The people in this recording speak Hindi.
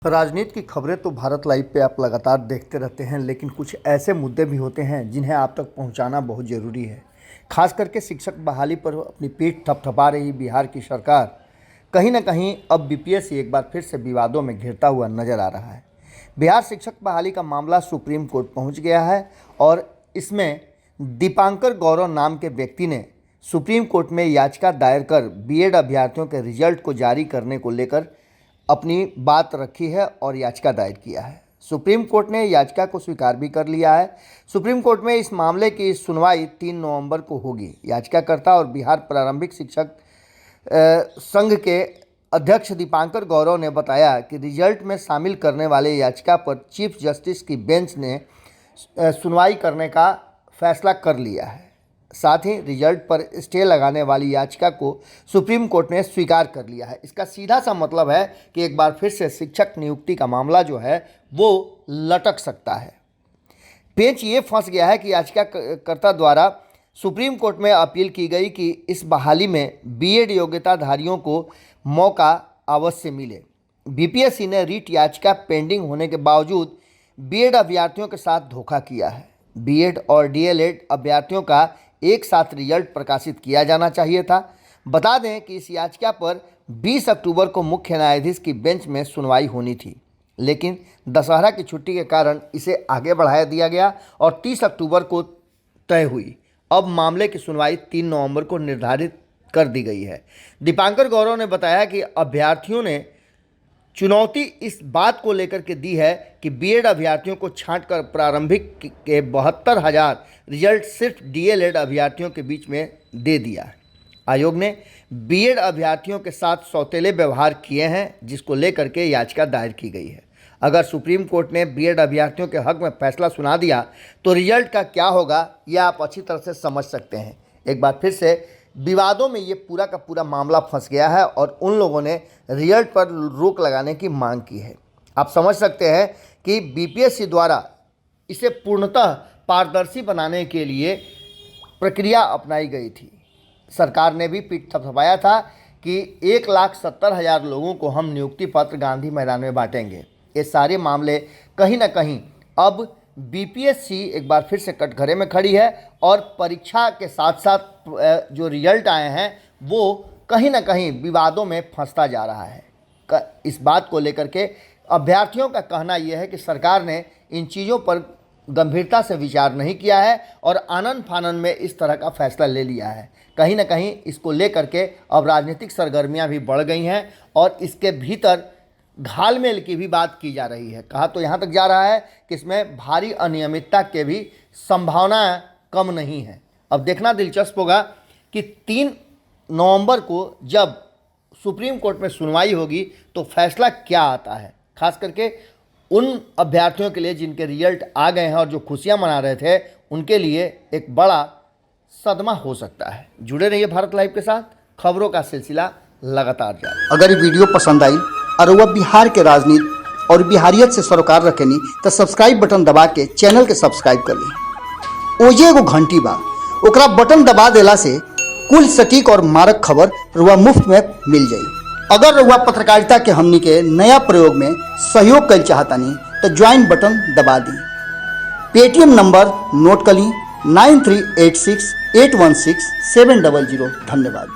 राजनीति की खबरें तो भारत लाइव पे आप लगातार देखते रहते हैं, लेकिन कुछ ऐसे मुद्दे भी होते हैं जिन्हें आप तक पहुंचाना बहुत ज़रूरी है। खास करके शिक्षक बहाली पर अपनी पीठ थपथपा रही बिहार की सरकार कहीं ना कहीं अब बीपीएससी एक बार फिर से विवादों में घिरता हुआ नजर आ रहा है। बिहार शिक्षक बहाली का मामला सुप्रीम कोर्ट पहुँच गया है और इसमें दीपांकर गौरव नाम के व्यक्ति ने सुप्रीम कोर्ट में याचिका दायर कर बीएड अभ्यर्थियों के रिजल्ट को जारी करने को लेकर अपनी बात रखी है और याचिका दायर किया है। सुप्रीम कोर्ट ने याचिका को स्वीकार भी कर लिया है। सुप्रीम कोर्ट में इस मामले की सुनवाई 3 नवंबर को होगी। याचिकाकर्ता और बिहार प्रारंभिक शिक्षक संघ के अध्यक्ष दीपांकर गौरव ने बताया कि रिजल्ट में शामिल करने वाले याचिका पर चीफ जस्टिस की बेंच ने सुनवाई करने का फैसला कर लिया है। साथ ही रिजल्ट पर स्टे लगाने वाली याचिका को सुप्रीम कोर्ट ने स्वीकार कर लिया है। इसका सीधा सा मतलब है कि एक बार फिर से शिक्षक नियुक्ति का मामला जो है वो लटक सकता है। पेंच ये फंस गया है कि याचिकाकर्ता द्वारा सुप्रीम कोर्ट में अपील की गई कि इस बहाली में बीएड योग्यताधारियों को मौका अवश्य मिले। बीपीएससी ने रीट याचिका पेंडिंग होने के बावजूद बीएड अभ्यर्थियों के साथ धोखा किया है। बीएड और डीएलएड अभ्यर्थियों का एक साथ रिजल्ट प्रकाशित किया जाना चाहिए था। बता दें कि इस याचिका पर 20 अक्टूबर को मुख्य न्यायाधीश की बेंच में सुनवाई होनी थी, लेकिन दशहरा की छुट्टी के कारण इसे आगे बढ़ाया दिया गया और 30 अक्टूबर को तय हुई। अब मामले की सुनवाई 3 नवंबर को निर्धारित कर दी गई है। दीपांकर गौरव ने बताया कि अभ्यर्थियों ने चुनौती इस बात को लेकर के दी है कि बीएड अभ्यर्थियों को छांटकर प्रारंभिक के 72,000 रिजल्ट सिर्फ डीएलएड अभ्यर्थियों के बीच में दे दिया है। आयोग ने बीएड अभ्यर्थियों के साथ सौतेले व्यवहार किए हैं, जिसको लेकर के याचिका दायर की गई है। अगर सुप्रीम कोर्ट ने बीएड अभ्यर्थियों के हक में फैसला सुना दिया तो रिजल्ट का क्या होगा यह आप अच्छी तरह से समझ सकते हैं। एक बार फिर से विवादों में ये पूरा का पूरा मामला फंस गया है और उन लोगों ने रिजल्ट पर रोक लगाने की मांग की है। आप समझ सकते हैं कि बीपीएससी द्वारा इसे पूर्णतः पारदर्शी बनाने के लिए प्रक्रिया अपनाई गई थी। सरकार ने भी पीठ थपथपाया था कि 1,70,000 लोगों को हम नियुक्ति पत्र गांधी मैदान में बांटेंगे। ये सारे मामले कहीं ना कहीं अब बीपीएससी एक बार फिर से कटघरे में खड़ी है और परीक्षा के साथ साथ जो रिजल्ट आए हैं वो कहीं ना कहीं विवादों में फंसता जा रहा है। इस बात को लेकर के अभ्यर्थियों का कहना यह है कि सरकार ने इन चीज़ों पर गंभीरता से विचार नहीं किया है और आनन फानन में इस तरह का फैसला ले लिया है। कहीं ना कहीं इसको लेकर के अब राजनीतिक सरगर्मियां भी बढ़ गई हैं और इसके भीतर घालमेल की भी बात की जा रही है। कहा तो यहाँ तक जा रहा है कि इसमें भारी अनियमितता के भी संभावना कम नहीं है। अब देखना दिलचस्प होगा कि 3 नवंबर को जब सुप्रीम कोर्ट में सुनवाई होगी तो फैसला क्या आता है। खास करके उन अभ्यर्थियों के लिए जिनके रिजल्ट आ गए हैं और जो खुशियां मना रहे थे, उनके लिए एक बड़ा सदमा हो सकता है। जुड़े रहिए भारत लाइव के साथ, खबरों का सिलसिला लगातार जारी। अगर ये वीडियो पसंद आई और वह बिहार के राजनीति और बिहारियत से सरोकार रखेनी तो सब्सक्राइब बटन दबा के चैनल के सब्सक्राइब कर ली। ओजे एगो घंटी बा, ओकरा बटन दबा देला से कुल सटीक और मारक खबर रुआ मुफ्त में मिल जाई। अगर रुआ पत्रकारिता के हमनी के नया प्रयोग में सहयोग कर चाहतानी तो ज्वाइन बटन दबा दी। पेटीएम नंबर नोट कर ली 9386816700। धन्यवाद।